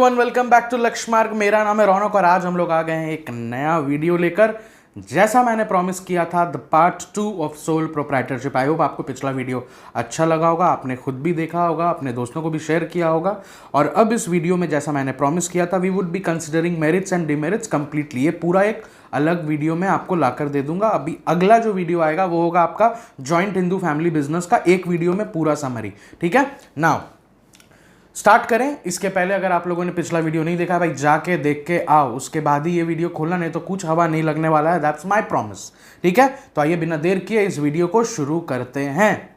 Everyone, welcome back to लक्ष्य मार्ग। मेरा नाम है रौनक और आज हम लोग आ गए हैं एक नया वीडियो लेकर। जैसा मैंने प्रॉमिस किया था, the part 2 of sole proprietorship. I hope आपको पिछला वीडियो अच्छा लगा होगा, आपने खुद भी देखा होगा, अपने दोस्तों को भी शेयर किया होगा। और अब इस वीडियो में जैसा मैंने प्रॉमिस किया था, we would be considering merits and demerits completely. ये पूरा एक अलग वीडियो में आपको लाकर दे दूंगा। अभी अगला जो वीडियो आएगा वो होगा आपका जॉइंट हिंदू फैमिली बिजनेस का एक वीडियो में पूरा समरी। ठीक है, नाउ स्टार्ट करें। इसके पहले अगर आप लोगों ने पिछला वीडियो नहीं देखा भाई, जाके देख के आओ, उसके बाद ही ये वीडियो खोलना, नहीं तो कुछ हवा नहीं लगने वाला है। That's my promise. ठीक है, तो आइए बिना देर किए इस वीडियो को शुरू करते हैं।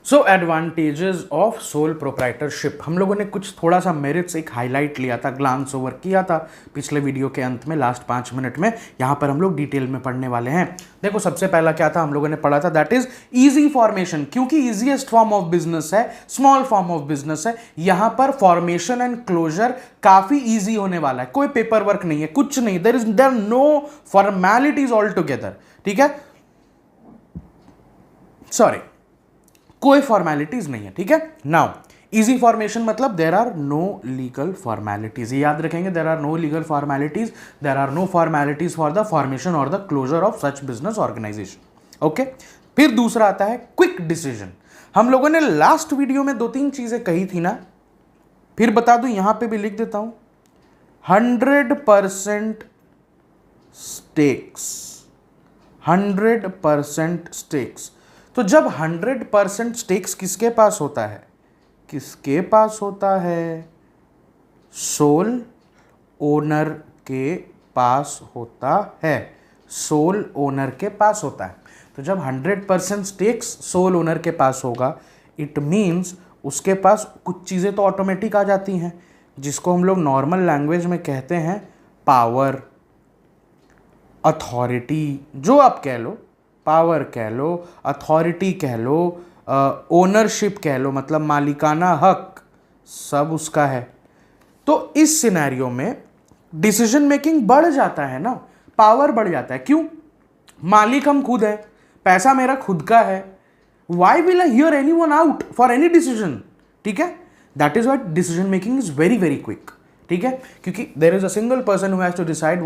सो एडवांटेजेस ऑफ सोल प्रोप्राइटरशिप। हम लोगों ने कुछ थोड़ा सा मेरिट्स एक हाईलाइट लिया था, ग्लांस ओवर किया था पिछले वीडियो के अंत में, लास्ट 5 मिनट में। यहां पर हम लोग डिटेल में पढ़ने वाले हैं। देखो, सबसे पहला क्या था हम लोगों ने पढ़ा था, दैट इज इजी फॉर्मेशन। क्योंकि इजीएस्ट फॉर्म ऑफ बिजनेस है, स्मॉल फॉर्म ऑफ बिजनेस है, यहां पर फॉर्मेशन एंड क्लोजर काफी इजी होने वाला है। कोई पेपर वर्क नहीं है, कुछ नहीं, there no formalities all together. ठीक है, सॉरी, कोई फॉर्मेलिटीज नहीं है। ठीक है, नाउ इजी फॉर्मेशन मतलब there are no legal formalities. याद रखेंगे, there are no legal formalities, there are no formalities for the formation और the closure of such business organisation. Okay, फिर दूसरा आता है क्विक डिसीजन। हम लोगों ने लास्ट वीडियो में 2-3 चीजें कही थी ना, फिर बता दूं, यहां पे भी लिख देता हूं, 100% स्टेक्स। 100% स्टेक्स। तो जब 100% स्टेक्स किसके पास होता है, किसके पास होता है, सोल ओनर के पास होता है। सोल ओनर के पास होता है। तो जब 100% स्टेक्स सोल ओनर के पास होगा, इट मीन्स उसके पास कुछ चीज़ें तो ऑटोमेटिक आ जाती हैं, जिसको हम लोग नॉर्मल लैंग्वेज में कहते हैं पावर, अथॉरिटी, जो आप कह लो, पावर कह लो, अथॉरिटी कह लो, ओनरशिप कह लो, मतलब मालिकाना हक, सब उसका है। तो इस सिनेरियो में डिसीजन मेकिंग बढ़ जाता है ना, पावर बढ़ जाता है। क्यों? मालिक हम खुद हैं, पैसा मेरा खुद का है। Why will I hear any one out for any decision? ठीक है, that is what decision making is very very quick. ठीक है, क्योंकि there is a single person who has to decide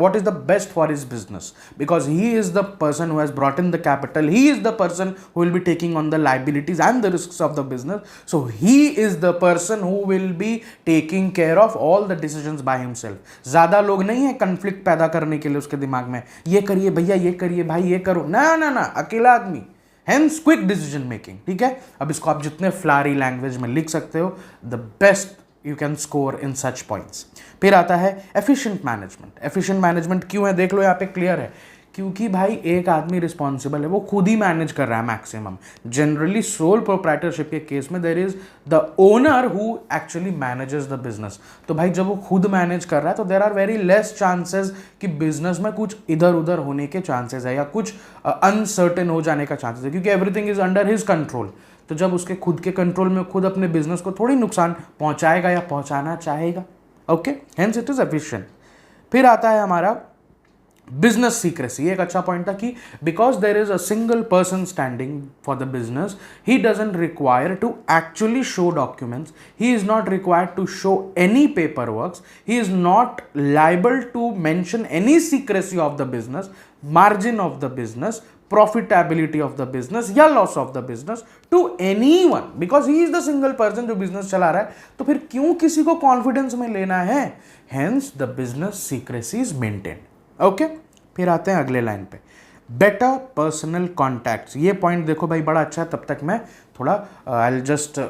what is the best for his business, because he is the person who has brought in the capital, he is the person who will be taking on the liabilities and the risks of the business, so he is the person who will be taking care of all the decisions by himself. ज्यादा लोग नहीं है conflict पैदा करने के लिए उसके दिमाग में, ये करिए भैया, ये करिए भाई, ये करो, ना ना ना, अकेला आदमी। Hence quick decision making। ठीक है, अब इसको आप जितने फ्लारी लैंग्वेज में लिख सकते हो, the best you can score in such points। फिर आता है efficient management। efficient management क्यों है, देख लो यहाँ पे क्लियर है, क्योंकि भाई एक आदमी रिस्पॉन्सिबल है, वो खुद ही मैनेज कर रहा है मैक्सिमम। जनरली सोल प्रोप्राइटरशिप के केस में there is the owner who actually manages the business. तो भाई जब वो खुद मैनेज कर रहा है तो there are very less chances कि बिजनेस में कुछ इधर उधर होने के चांसेस है या कुछ अनसर्टेन हो जाने का चांसेस है, क्योंकि everything is under his control. तो जब उसके खुद के कंट्रोल में, खुद अपने बिजनेस को थोड़ी नुकसान पहुंचाएगा या पहुंचाना चाहेगा। Okay, hence it is efficient. फिर आता है हमारा बिजनेस सीक्रेसी। एक अच्छा पॉइंट था कि because there is a single person standing for the business, he doesn't require to actually show documents, he is not required to show any paper works, he is not liable to mention any secrecy of the business, margin of the business, profitability of the business या loss of the business to anyone, because he is the single person जो business चला रहा है। तो फिर क्यों किसी को कॉन्फिडेंस में लेना है? Hence the business secrecy is maintained. Okay, फिर आते हैं अगले लाइन पे, बेटर पर्सनल कॉन्टैक्ट्स। ये पॉइंट देखो भाई, बड़ा अच्छा है। तब तक मैं थोड़ा आई जस्ट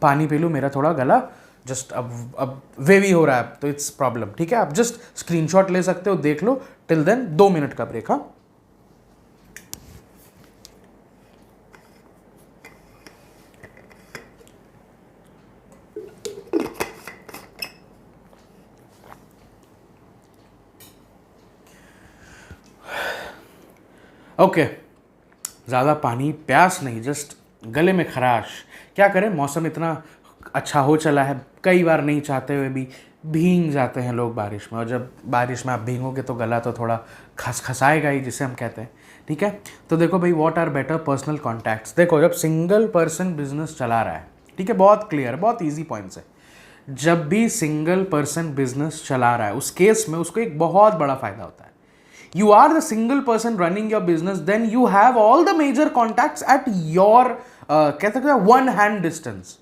पानी पी लूँ, मेरा थोड़ा गला जस्ट अब वेवी हो रहा है, तो इट्स प्रॉब्लम। ठीक है, आप जस्ट स्क्रीनशॉट ले सकते हो, देख लो। टिल देन 2 मिनट का ब्रेक। हाँ, ओके, ज़्यादा पानी, प्यास नहीं, जस्ट गले में खराश। क्या करें, मौसम इतना अच्छा हो चला है, कई बार नहीं चाहते हुए भी भीग जाते हैं लोग बारिश में, और जब बारिश में आप भीगोगे तो गला तो थोड़ा खसखसाएगा ही, जिसे हम कहते हैं। ठीक है। तो देखो भाई, what are better personal contacts. देखो जब सिंगल पर्सन बिजनेस चला रहा है, ठीक है, बहुत क्लियर, बहुत ईजी पॉइंट्स है। जब भी सिंगल पर्सन बिजनेस चला रहा है उस केस में उसको एक बहुत बड़ा फायदा होता है। You are the single person running your business, then you have all the major contacts at your कह सकते हैं वन हैंड डिस्टेंस।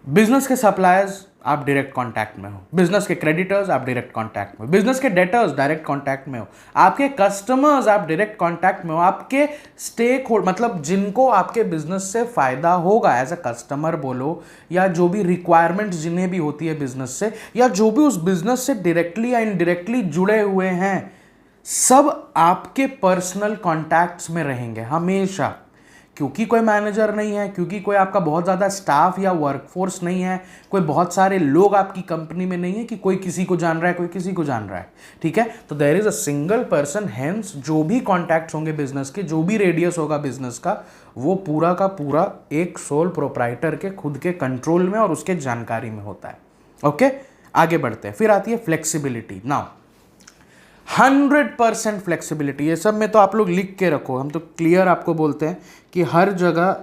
बिजनेस के सप्लायर्स आप डायरेक्ट कांटेक्ट में हो, बिजनेस के क्रेडिटर्स आप डायरेक्ट कांटेक्ट में हो, बिजनेस के डेटर्स डायरेक्ट कांटेक्ट में हो, आपके कस्टमर्स आप डायरेक्ट कांटेक्ट में हो, आपके स्टेक होल्डर मतलब जिनको आपके बिजनेस से फायदा होगा एज अ कस्टमर बोलो, या जो भी रिक्वायरमेंट्स जिन्हें भी होती है बिजनेस से, या जो भी उस बिजनेस से डायरेक्टली या इनडायरेक्टली जुड़े हुए हैं, सब आपके पर्सनल कॉन्टैक्ट्स में रहेंगे हमेशा। क्योंकि कोई मैनेजर नहीं है, क्योंकि कोई आपका बहुत ज़्यादा स्टाफ या वर्कफोर्स नहीं है, कोई बहुत सारे लोग आपकी कंपनी में नहीं है कि कोई किसी को जान रहा है, कोई किसी को जान रहा है, ठीक है। तो there is a single person, hence जो भी कॉन्टैक्ट्स होंगे बिजनेस के, जो भी रेडियस होगा बिजनेस का, वो पूरा का पूरा एक सोल प्रोप्राइटर के खुद के कंट्रोल में और उसके जानकारी में होता है। ओके, आगे बढ़ते हैं। फिर आती है फ्लेक्सिबिलिटी। नाउ 100% फ्लेक्सिबिलिटी, ये सब में तो आप लोग लिख के रखो, हम तो क्लियर आपको बोलते हैं कि हर जगह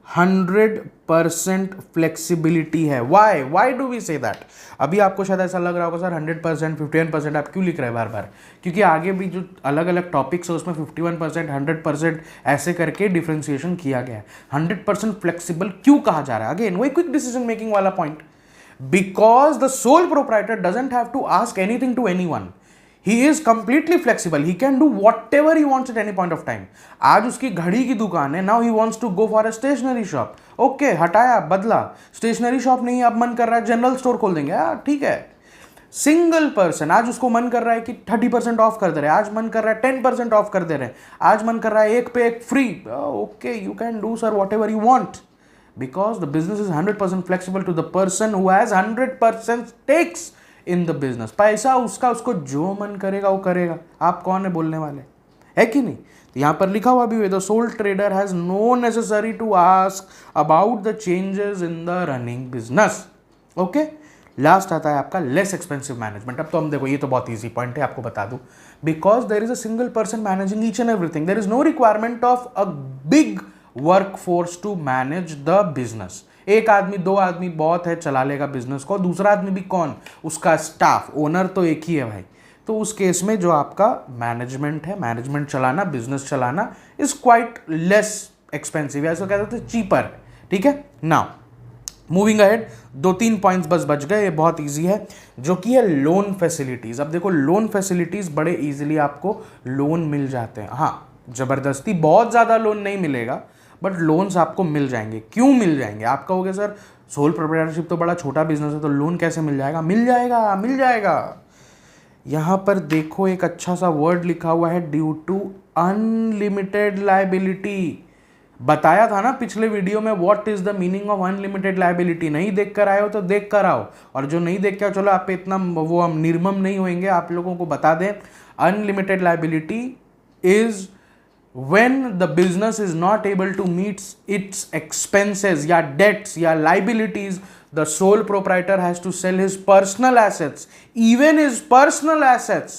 100% फ्लेक्सिबिलिटी है। Why do we say that? अभी आपको शायद ऐसा लग रहा होगा सर 100%, 51% आप क्यों लिख रहे हैं बार बार? क्योंकि आगे भी जो अलग अलग टॉपिक्स है उसमें 51%, 100% ऐसे करके डिफ्रेंसिएशन किया गया है। 100% फ्लेक्सिबल क्यों कहा जा रहा है? अगेन वही क्विक डिसीजन मेकिंग वाला point, because the sole proprietor doesn't have to ask anything to anyone. He is completely flexible. He can do whatever he wants at any point of time. आज उसकी घड़ी की दुकान है, now he wants to go for a stationery shop. Okay, हटाया, बदला, stationery shop नहीं, अब मन कर रहा है जनरल स्टोर खोल देंगे, ठीक है। सिंगल पर्सन, आज उसको मन कर रहा है कि 30% ऑफ कर दे रहे हैं, आज मन कर रहा है 10% ऑफ कर दे रहे हैं, आज मन कर रहा है एक पे एक फ्री। Okay, you can do sir whatever you want, because the business is 100% flexible to the person who has 100% stakes in the business. पैसा उसका, उसको जो मन करेगा वो करेगा, आप कौन है बोलने वाले, है कि नहीं? तो यहां पर लिखा हुआ भी है, the sole trader has no necessary to ask about the changes in the running business. Okay, last आता है आपका लेस एक्सपेंसिव मैनेजमेंट। अब तो हम देखो, ये तो बहुत ईजी पॉइंट है, आपको बता दूं, because there is a single person managing each and everything, there is no requirement of a big work force to manage the business. एक आदमी, दो आदमी बहुत है, चला लेगा बिजनेस को, दूसरा आदमी भी कौन, उसका स्टाफ, ओनर तो एक ही है भाई। तो उस केस में जो आपका मैनेजमेंट है, मैनेजमेंट चलाना, बिजनेस चलाना इज क्वाइट लेस एक्सपेंसिव, ऐसा कहते हैं चीपर, ठीक है। नाउ मूविंग अहेड, 2-3 पॉइंट्स बस बच गए, ये बहुत इजी है, जो कि है लोन फैसिलिटीज। अब देखो, लोन फैसिलिटीज बड़े इजीली आपको लोन मिल जाते हैं। हाँ, जबरदस्ती बहुत ज्यादा लोन नहीं मिलेगा, बट लोन्स आपको मिल जाएंगे। क्यों मिल जाएंगे? आप कहोगे सर सोल प्रोप्राइटरशिप तो बड़ा छोटा बिजनेस है, तो लोन कैसे मिल जाएगा? मिल जाएगा, मिल जाएगा। यहां पर देखो एक अच्छा सा वर्ड लिखा हुआ है, ड्यू टू अनलिमिटेड लायबिलिटी। बताया था ना पिछले वीडियो में what is the meaning of unlimited liability. नहीं देख कर आए हो तो देख कर आओ, और जो नहीं देख के, चलो आप पे इतना वो हम निर्मम नहीं होंगे, आप लोगों को बता दें, unlimited liability is when the business is not able to meet its expenses या debts या liabilities, the sole proprietor has to sell his personal assets, even his personal assets,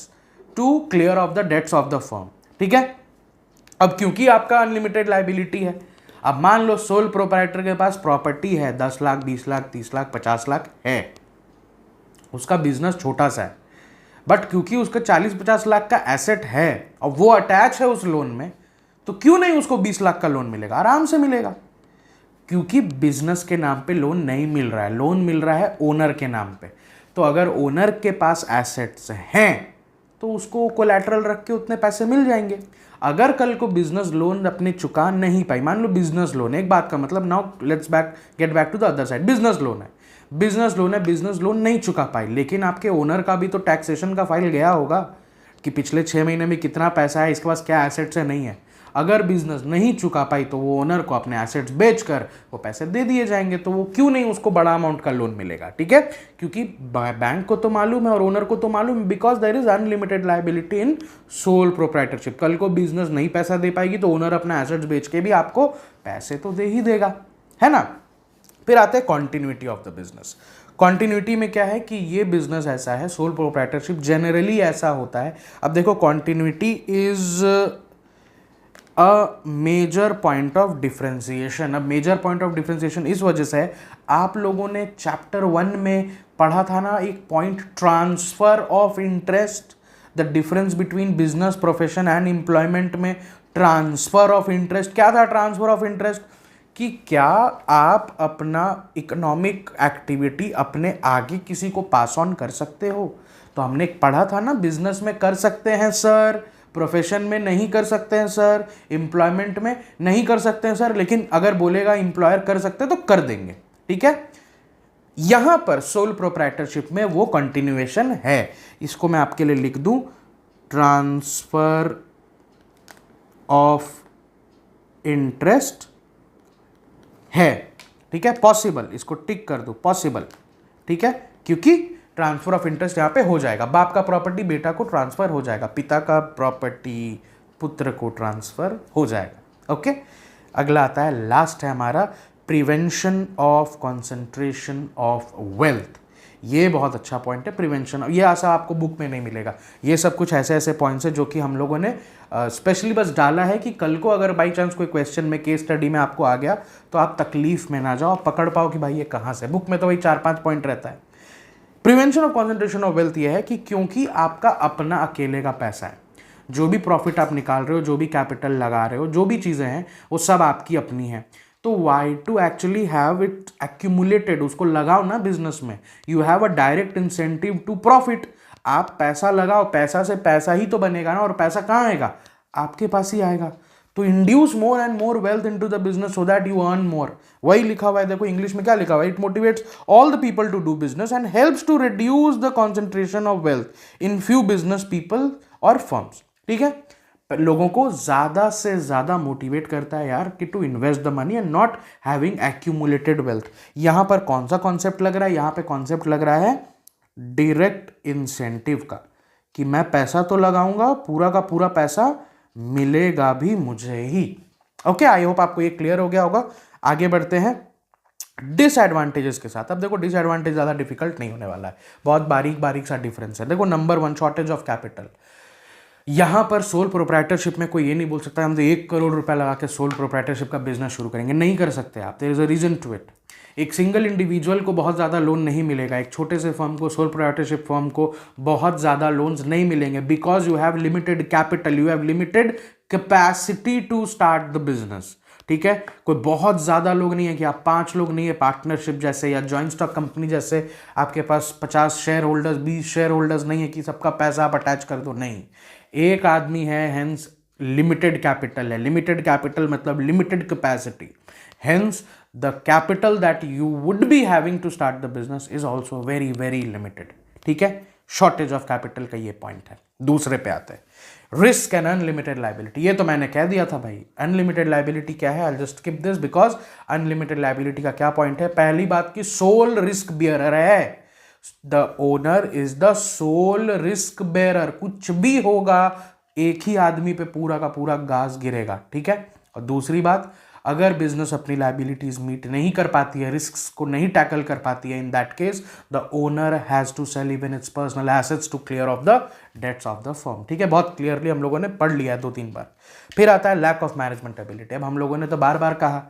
to clear off the debts of the firm, ठीक है। अब क्योंकि आपका unlimited liability है, अब मान लो सोल प्रोप्राइटर के पास प्रॉपर्टी है 10 लाख, 20 लाख, 30 लाख, 50 लाख है, उसका बिजनेस छोटा सा है, बट क्योंकि उसका 40-50 लाख का एसेट है और वो अटैच है उस लोन में, तो क्यों नहीं उसको 20 लाख का लोन मिलेगा? आराम से मिलेगा, क्योंकि बिजनेस के नाम पे लोन नहीं मिल रहा है, लोन मिल रहा है ओनर के नाम पे। तो अगर ओनर के पास एसेट्स हैं तो उसको कोलैटरल रख के उतने पैसे मिल जाएंगे। अगर कल को बिजनेस लोन अपने चुका नहीं पाई, मान लो बिजनेस लोन, एक बात का मतलब, now let's get back to the other side, business loan है, बिजनेस लोन है, बिजनेस लोन नहीं चुका पाई, लेकिन आपके ओनर का भी तो टैक्सेशन का फाइल गया होगा कि पिछले 6 महीने में कितना पैसा है, इसके पास क्या एसेट्स है, नहीं है। अगर बिजनेस नहीं चुका पाई तो वो ओनर को अपने एसेट्स बेचकर वो पैसे दे दिए जाएंगे, तो वो क्यों नहीं उसको बड़ा अमाउंट का लोन मिलेगा, ठीक है। क्योंकि बैंक को तो मालूम है और ओनर को तो मालूम है, because there is unlimited liability in sole proprietorship. कल को बिजनेस नहीं पैसा दे पाएगी तो ओनर अपना एसेट्स बेच के भी आपको पैसे तो दे ही देगा, है ना। फिर आते हैं continuity of the business. Continuity में क्या है कि ये बिजनेस ऐसा है, सोल प्रोप्राइटरशिप जनरली ऐसा होता है। अब देखो, continuity is a major point of differentiation. अब मेजर पॉइंट ऑफ डिफ्रेंसिएशन इस वजह से है, आप लोगों ने चैप्टर 1 में पढ़ा था ना एक point, transfer of interest, the difference between business profession and employment में ट्रांसफर ऑफ इंटरेस्ट। क्या था ट्रांसफर ऑफ इंटरेस्ट? कि क्या आप अपना इकोनॉमिक एक्टिविटी अपने आगे किसी को पास ऑन कर सकते हो? तो हमने पढ़ा था ना, बिजनेस में कर सकते हैं सर, प्रोफेशन में नहीं कर सकते हैं सर, एम्प्लॉयमेंट में नहीं कर सकते हैं सर, लेकिन अगर बोलेगा एम्प्लॉयर कर सकते हैं तो कर देंगे। ठीक है, यहां पर सोल प्रोप्राइटरशिप में वो कंटिन्यूएशन है। इसको मैं आपके लिए लिख दूं, ट्रांसफर ऑफ इंटरेस्ट है। ठीक है, पॉसिबल, इसको टिक कर दो, पॉसिबल। ठीक है, क्योंकि ट्रांसफर ऑफ इंटरेस्ट यहां पे हो जाएगा, बाप का प्रॉपर्टी बेटा को ट्रांसफर हो जाएगा, पिता का प्रॉपर्टी पुत्र को ट्रांसफर हो जाएगा। ओके, अगला आता है, लास्ट है हमारा, prevention of concentration of wealth. ये बहुत अच्छा पॉइंट है, प्रिवेंशन। ये ऐसा आपको बुक में नहीं मिलेगा, ये सब कुछ ऐसे ऐसे पॉइंट्स है जो कि हम लोगों ने स्पेशली बस डाला है कि कल को अगर बाई चांस कोई क्वेश्चन में, केस स्टडी में आपको आ गया तो आप तकलीफ में ना जाओ, आप पकड़ पाओ कि भाई ये कहाँ से। बुक में तो वही 4-5 पॉइंट रहता है। Prevention of concentration of wealth ये है कि क्योंकि आपका अपना अकेले का पैसा है, जो भी प्रॉफिट आप निकाल रहे हो, जो भी कैपिटल लगा रहे हो, जो भी चीज़ें हैं वो सब आपकी अपनी है। तो why to actually have it accumulated, उसको लगाओ ना बिजनेस में, you have a direct incentive to profit. आप पैसा लगाओ, पैसा से पैसा ही तो बनेगा ना, और पैसा कहाँ आएगा? आपके पास ही आएगा। तो induce more and more wealth into the business so that you earn more. वही लिखा हुआ है, देखो इंग्लिश में क्या लिखा हुआ है, it motivates all the people to do business and helps to reduce the concentration of wealth in few business people और फर्म्स। ठीक है, लोगों को ज्यादा से ज्यादा मोटिवेट करता है यार कि to invest the money and not having accumulated wealth. यहां पर कौन सा कॉन्सेप्ट लग रहा है? यहां पे कॉन्सेप्ट लग रहा है डायरेक्ट इंसेंटिव का, कि मैं पैसा तो लगाऊंगा, पूरा का पूरा पैसा मिलेगा भी मुझे ही। ओके, आई होप आपको ये क्लियर हो गया होगा। आगे बढ़ते हैं डिसएडवांटेजेस के साथ। अब देखो डिसएडवांटेज ज्यादा डिफिकल्ट नहीं होने वाला है, बहुत बारीक बारीक सा डिफरेंस है। देखो नंबर 1, शॉर्टेज ऑफ कैपिटल। यहां पर सोल प्रोप्राइटरशिप में कोई ये नहीं बोल सकता हम तो 1 करोड़ रुपया लगा के सोल प्रोप्राइटरशिप का बिजनेस शुरू करेंगे, नहीं कर सकते आप। There is a reason to it. एक सिंगल इंडिविजुअल को बहुत ज़्यादा लोन नहीं मिलेगा, एक छोटे से फर्म को, सोल प्रोप्राइटरशिप फर्म को बहुत ज़्यादा लोन्स नहीं मिलेंगे, because you have limited capital, you have limited capacity to start the business. ठीक है, कोई बहुत ज़्यादा लोग नहीं है कि आप 5 लोग नहीं है, पार्टनरशिप जैसे या जॉइंट स्टॉक कंपनी जैसे आपके पास 50 शेयर होल्डर्स, 20 शेयर होल्डर्स नहीं है कि सबका पैसा आप अटैच कर दो, नहीं, एक आदमी है, हेंस लिमिटेड कैपिटल है। लिमिटेड कैपिटल मतलब limited capacity, hence the capital that you would be having to start the business is also very very limited। ठीक है, शॉर्टेज ऑफ कैपिटल का ये पॉइंट है। दूसरे पे आते हैं, रिस्क एंड अनलिमिटेड लाइबिलिटी। ये तो मैंने कह दिया था भाई, अनलिमिटेड लाइबिलिटी क्या है, I just skip this because unlimited liability का क्या पॉइंट है? पहली बात की सोल रिस्क बियरर है, the owner is the sole risk bearer. कुछ भी होगा एक ही आदमी पे पूरा का पूरा गाज गिरेगा। ठीक है, और दूसरी बात, अगर बिजनेस अपनी लाइबिलिटीज मीट नहीं कर पाती है, रिस्क्स को नहीं टैकल कर पाती है, in that case the owner has to sell even its personal assets to clear off the debts of the firm. ठीक है, बहुत क्लियरली हम लोगों ने पढ़ लिया है 2-3 बार। फिर आता है लैक ऑफ मैनेजमेंट एबिलिटी। अब हम लोगों ने तो बार बार कहा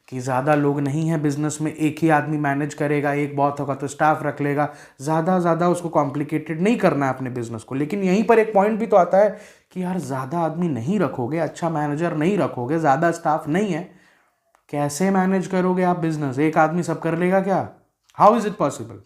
कि ज़्यादा लोग नहीं है बिजनेस में, एक ही आदमी मैनेज करेगा, एक बहुत होगा तो स्टाफ रख लेगा, ज़्यादा उसको कॉम्प्लिकेटेड नहीं करना है अपने बिजनेस को। लेकिन यहीं पर एक पॉइंट भी तो आता है कि यार ज़्यादा आदमी नहीं रखोगे, अच्छा मैनेजर नहीं रखोगे, ज़्यादा स्टाफ नहीं है, कैसे मैनेज करोगे आप बिजनेस? एक आदमी सब कर लेगा क्या? How is it possible?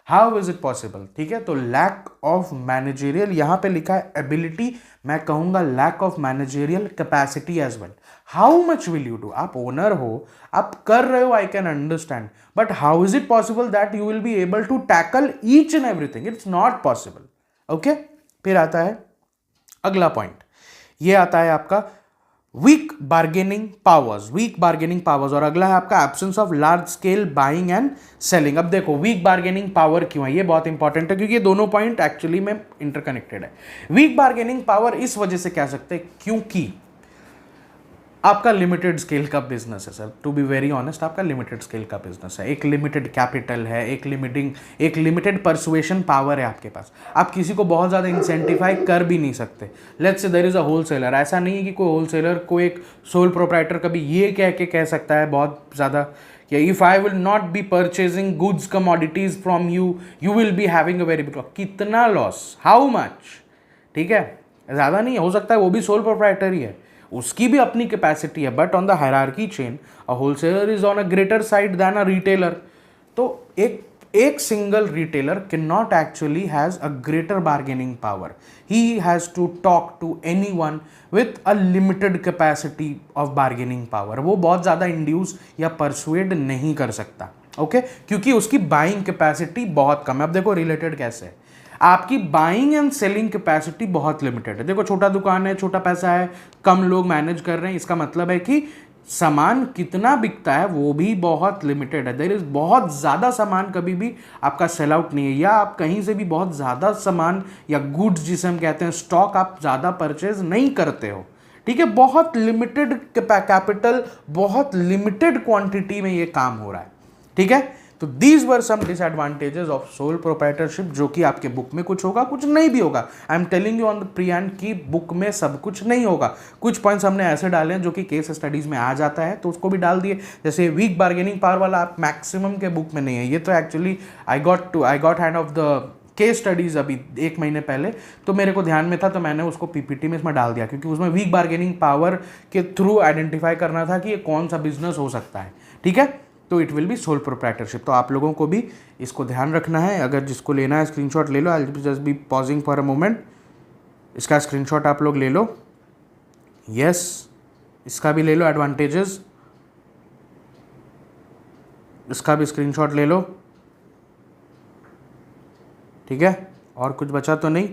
How is it possible? ठीक है, तो लैक ऑफ मैनेजरियल, यहां पे लिखा है एबिलिटी, मैं कहूंगा lack of managerial capacity as well. How much will you do? आप ओनर हो, आप कर रहे हो, I can understand, but how is it possible that you will be able to tackle each and everything? It's not possible. Okay, फिर आता है अगला पॉइंट, ये आता है आपका weak bargaining powers. Weak bargaining powers, और अगला है आपका absence of large scale buying and selling. अब देखो वीक बार्गेनिंग पावर क्यों है, ये बहुत इंपॉर्टेंट है क्योंकि ये दोनों पॉइंट एक्चुअली में इंटरकनेक्टेड है। वीक बार्गेनिंग पावर इस वजह से कह सकते हैं क्योंकि आपका लिमिटेड स्केल का बिजनेस है sir, to be very honest आपका लिमिटेड स्केल का बिजनेस है, एक लिमिटेड कैपिटल है, एक लिमिटेड परसुएशन पावर है आपके पास, आप किसी को बहुत ज़्यादा इंसेंटिफाई कर भी नहीं सकते। Let's say there is a wholesaler, ऐसा नहीं है कि कोई होलसेलर को एक सोल प्रोप्राइटर कभी ये कह सकता है बहुत ज़्यादा कि if I will not be purchasing goods commodities from you, you will be having a very big loss. कितना लॉस, हाउ मच, ठीक है, ज़्यादा नहीं है, हो सकता है वो भी सोल प्रोप्राइटर ही है, उसकी भी अपनी कैपेसिटी है, but on the hierarchy chain a wholesaler is on a greater side than a retailer. तो एक single retailer can not actually has a greater bargaining power, he has to talk to anyone with a limited capacity of bargaining power. वो बहुत ज़्यादा induce या persuade नहीं कर सकता, okay क्योंकि उसकी बाइंग कैपेसिटी बहुत कम है। अब देखो रिलेटेड कैसे है, आपकी बाइंग एंड सेलिंग कैपेसिटी बहुत लिमिटेड है। देखो छोटा दुकान है, छोटा पैसा है, कम लोग मैनेज कर रहे हैं, इसका मतलब है कि सामान कितना बिकता है वो भी बहुत लिमिटेड है। देयर इज बहुत ज़्यादा सामान कभी भी आपका सेल आउट नहीं है, या आप कहीं से भी बहुत ज़्यादा सामान या गुड्स जिसे हम कहते हैं स्टॉक आप ज़्यादा परचेज नहीं करते हो, ठीक है। बहुत लिमिटेड कैपिटल, बहुत लिमिटेड क्वांटिटी में ये काम हो रहा है, ठीक है। तो these were some disadvantages of sole proprietorship, जो कि आपके बुक में कुछ होगा, कुछ नहीं भी होगा। I am telling you on the pre and की बुक में सब कुछ नहीं होगा। कुछ पॉइंट्स हमने ऐसे डाले हैं जो कि केस स्टडीज में आ जाता है, तो उसको भी डाल दिए। जैसे वीक बार्गेनिंग पावर वाला आप मैक्सिमम के बुक में नहीं है, ये तो actually I got hand of the case studies अभी 1 महीने पहले, तो मेरे को ध्यान में था तो मैंने उसको पीपीटी में इसमें डाल दिया, क्योंकि उसमें वीक बार्गेनिंग पावर के थ्रू आइडेंटिफाई करना था कि ये कौन सा बिजनेस हो सकता है, ठीक है। तो it will be sole proprietorship. तो आप लोगों को भी इसको ध्यान रखना है। अगर जिसको लेना है स्क्रीनशॉट ले लो, I will just be pausing for a moment. इसका स्क्रीनशॉट आप लोग ले लो, यस इसका भी ले लो एडवांटेजेस, इसका भी स्क्रीनशॉट ले लो, ठीक है। और कुछ बचा तो नहीं,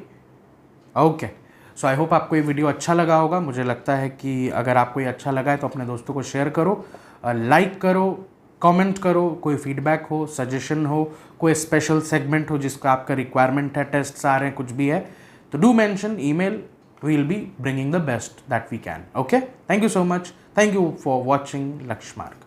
ओके। सो आई होप आपको ये वीडियो अच्छा लगा होगा। मुझे लगता है कि अगर आपको ये अच्छा लगा है तो अपने दोस्तों को शेयर करो, लाइक करो, कमेंट करो, कोई फीडबैक हो, सजेशन हो, कोई स्पेशल सेगमेंट हो जिसका आपका रिक्वायरमेंट है, टेस्ट्स आ रहे हैं, कुछ भी है तो do mention email, we will be bringing the best that we can, okay. Thank you so much, thank you for watching Lakshya मार्ग।